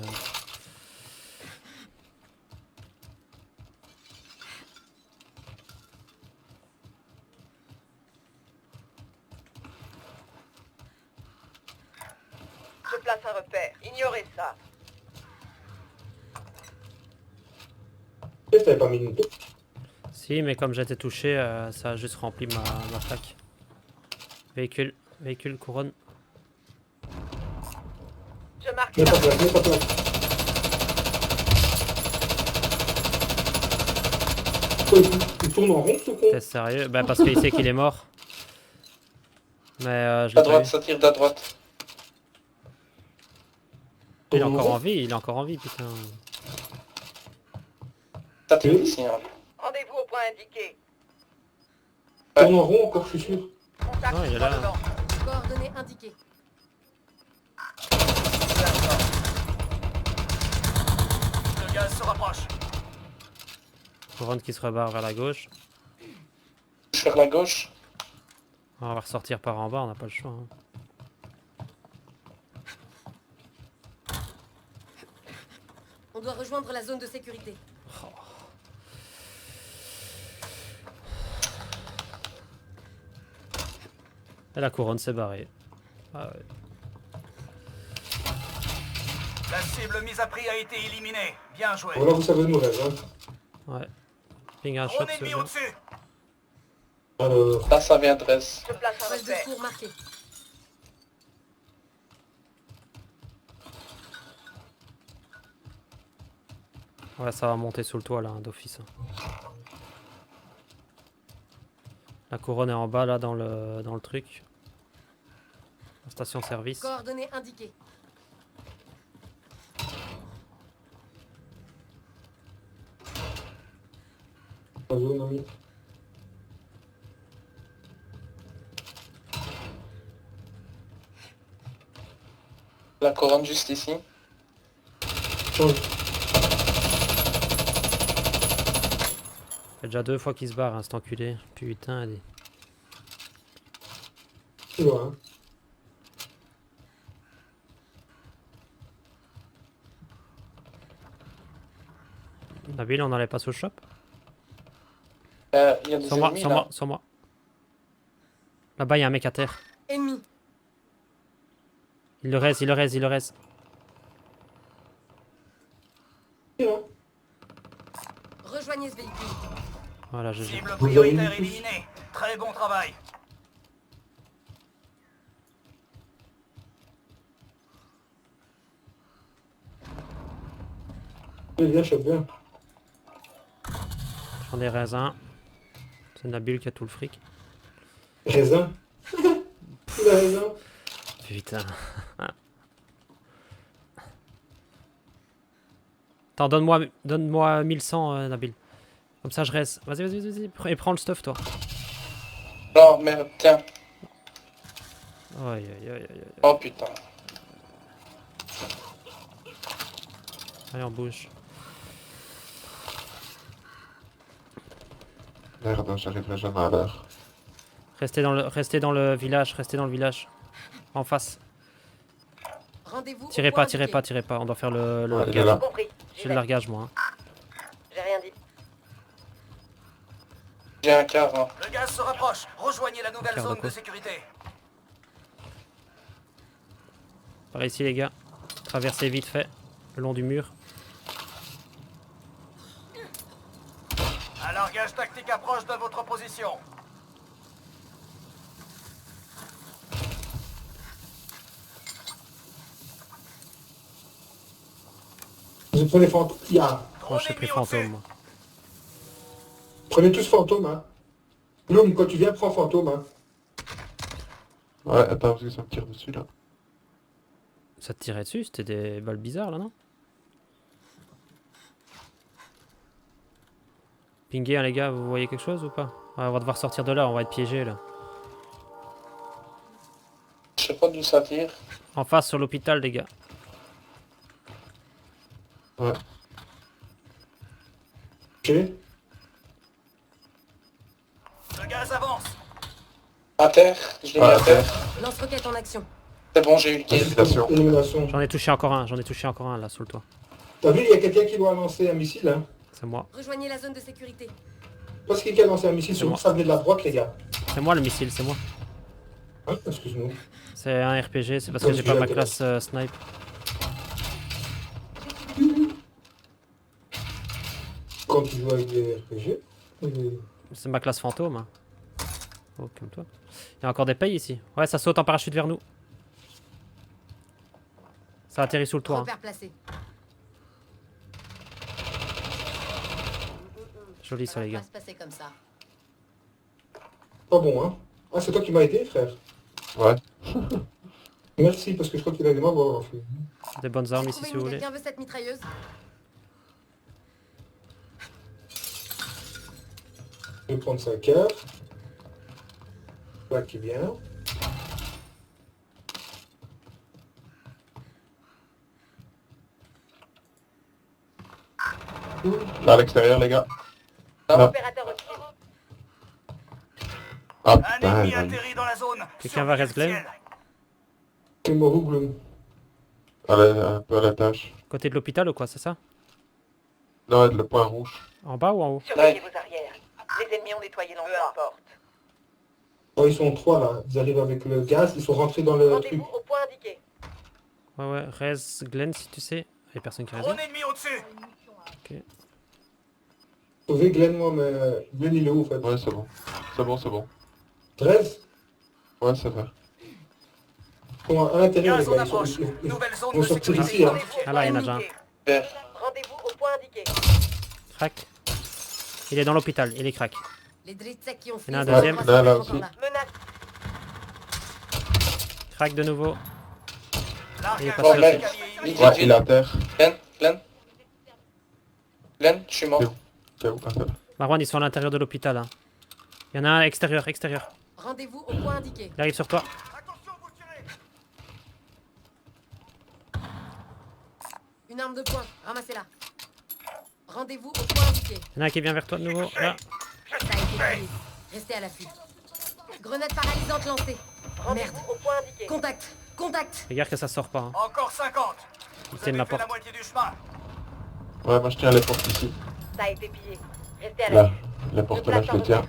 Je place un repère. Ignorez ça. Qu'est-ce que t'avais pas mis une tête? Si, mais comme j'ai été touché, ça a juste rempli ma plaque. Véhicule, véhicule, couronne. Je marque Mets la pas place, mets pas place. Quoi, il tourne en rond, ce con? T'es sérieux? Bah parce qu'il sait qu'il est mort. Mais je À l'ai pas droite, eu. ça tire d'à droite. Il est encore en vie, il est encore en vie, putain. Ça tire Oui. ici. Hein. Rendez-vous au point indiqué. Tourne en rond encore, je suis sûr. Contact Non, il est point là. dedans. Coordonnées indiquées. Le gaz se rapproche. Couronne qui se rebarre vers la gauche. Sur la gauche. On va ressortir par en bas, on n'a pas le choix. Hein. On doit rejoindre la zone de sécurité. Et la couronne s'est barrée. Ah ouais. La cible mise à prix a été éliminée. Bien joué. Voilà, vous savez de nouvelles, hein. Ouais. Ping un shot, Drone c'est ennemi bien. au-dessus. Alors, Là, ça vient de reste. Je place un Phase de repère. secours marquée. Ouais, ça va monter sous le toit là, d'office. La couronne est en bas là dans le truc. La station service. Coordonnées indiquées. la zone, ami. La couronne juste ici. Change. Ça fait déjà 2 fois qu'il se barre, hein, cet enculé. Putain, allez. Tu vois, hein. Nabil, on n'allait pas sous le shop? Il y a des Sur moi, ennemis sur là. moi, sur moi. Là-bas, il y a un mec à terre. Ennemi. Il le reste, il le reste, il le reste. Tu vois. Rejoignez ce véhicule. Voilà, GG. Cible Vous avez prioritaire mis tous. éliminée. Très bon travail. Bien, chope bien. J'en ai raisins. C'est Nabil qui a tout le fric. Raisin. Il a raison. Putain. Attends, donne-moi 1100, Nabil. Comme ça, je reste. Vas-y, vas-y, vas-y. Et prends le stuff, toi. Non, merde, tiens. Aïe, aïe, aïe, aïe, aïe. Oh putain. Allez, on bouge. Merde, j'arriverai jamais à l'heure. Restez dans le village, restez dans le village. En face. Rendez-vous. au Tirez point pas, tirez indiqué. pas, tirez pas. On doit faire le Ouais, il est largage. là. Compris. J'y J'ai le vais. largage, moi. Hein. J'ai rien dit. J'ai un quart. Hein. Le gaz se rapproche. Rejoignez la nouvelle Quart de zone quoi de sécurité. Par ici, les gars. Traversez vite fait. Le long du mur. Un largage tactique approche de votre position. Vous prenez fantôme. Moi, Drone j'ai pris ennemi au-dessus. fantôme. Moi. Prenez tous fantôme, hein. Bloom, quand tu viens, prends fantôme, hein. Ouais, attends, parce que ça me tire dessus là. Ça te tirait dessus? C'était des balles bizarres, là, non? Pinguez, hein, les gars, vous voyez quelque chose ou pas? Ouais, on va devoir sortir de là, on va être piégés, là. Je sais pas d'où ça tire. En face, sur l'hôpital, les gars. Ouais. Ok. Le gaz avance. À terre. Je l'ai mis Ouais, à terre. Lance-roquette en action. C'est bon, j'ai eu le kill. Félicitations. Élimination. J'en ai touché encore un, là, sous le toit. T'as vu, il y a quelqu'un qui doit lancer un missile, hein. C'est moi. Rejoignez la zone de sécurité. Parce qu'il y a lancé un missile C'est sur moi. ça venait de la droite, les gars. C'est moi le missile, c'est moi. Hein, excuse-moi. C'est un RPG, c'est parce Ouais, que j'ai tu pas l'as, ma t'es classe snipe. Quand tu joues avec des RPG. C'est ma classe fantôme. Hein. Oh, comme toi. Il y a encore des payes ici. Ouais, ça saute en parachute vers nous. Ça atterrit sous le toit. Hein. Repère placé. Joli ça, Ça les va gars. pas se passer comme ça. Pas bon, hein. Ah, c'est toi qui m'as aidé, frère. Ouais. Merci, parce que je crois qu'il a des membres en fait. Des bonnes armes ici si vous Trouvez-nous, voulez. quelqu'un veut cette mitrailleuse? Je vais prendre sa carte. Là qui vient. Là à l'extérieur, les gars. Là. Opérateur hostile. Ah Un putain, ennemi elle va- atterri dans la zone. Quelqu'un va reste Glenn? C'est Moru Gloom. elle est un peu à la tâche. Côté de l'hôpital ou quoi, c'est ça? Non, le point rouge. En bas ou en haut? Surveillez vos arrières. Les ennemis ont nettoyé l'entrée de porte. Oh, ils sont 3 là. Ils arrivent avec le gaz. Ils sont rentrés dans le truc. Rendez-vous au point indiqué. Ouais, res Glenn si tu sais. Y'a personne qui reste. Drone ennemi au-dessus. Sauvez Glenn, moi, mais Glenn il est où en fait? Ouais, c'est bon. C'est bon, c'est bon. 13. Ouais, ça va. Ils sont à l'intérieur les Gaz en gars. Ils sont- approche. ils- Nouvelle zone vont de sortir sécurité ici, hein. identifiée. Ah là, il y en a déjà un. Vert. Rendez-vous au point indiqué. Crac. Il est dans l'hôpital, il est crack. Les Dritsek qui ont Il y en a un fui, deuxième. sont Là, là encore aussi. là. Menace. Crack de nouveau. Largage Il est de passé au-dessus. escalier Ouais, il est à terre. Glenn, Glenn. Glenn, je suis mort. C'est où? Ah, ça va. Marwan, ils sont à l'intérieur de l'hôpital. Hein. Il y en a un extérieur. Rendez-vous au point indiqué. Il arrive sur toi. Attention, vous tirez. Une arme de poing, ramassez-la. Rendez-vous au point indiqué. Il y en a un qui vient vers toi de nouveau. Là. Ça a été pris. Restez à l'affût. Grenade paralysante lancée. Merde. Rendez-vous au point indiqué. Contact. Regarde que ça sort pas. Hein. Encore 50. Ils Vous tiennent la avez fait porte. la moitié du chemin. Ouais, moi je tiens les portes ici. Ça a été pillé. Restez à Là, l'affût. les portes là, je les tiens.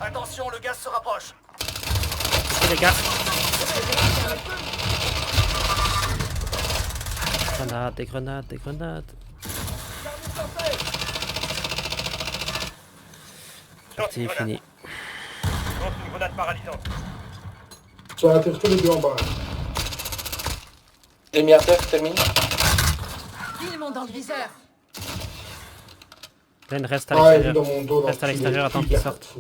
Attention, le gaz se rapproche. Ok, les gars. Des grenades. Partie finie. Lance une grenade paralysante. Ils sont à l'intérieur tous les deux en bas. Ennemi à terre, termine. Ils montent dans le viseur. Glenn, reste à Ah, il est dans l'extérieur. mon dos. Reste à l'extérieur, attends qu'il sorte.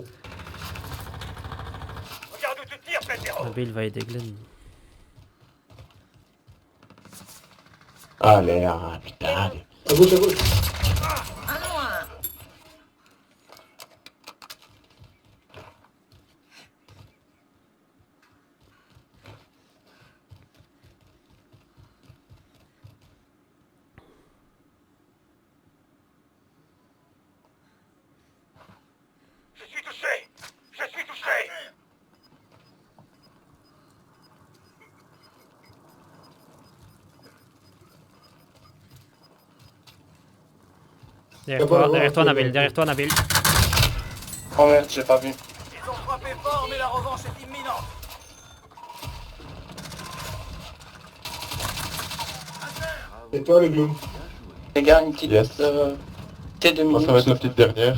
Regarde où tu tires, Petero. Nabil va aider Glenn. Allez, ah, putain, allez. À gauche. Je suis touché. Derrière toi, Nabil. Oh merde, j'ai pas vu. Ils ont frappé fort, mais la revanche est imminente. Et toi le Gloom? Les gars, une petite Yes. T2 Moi, ça va être la minutes. petite dernière.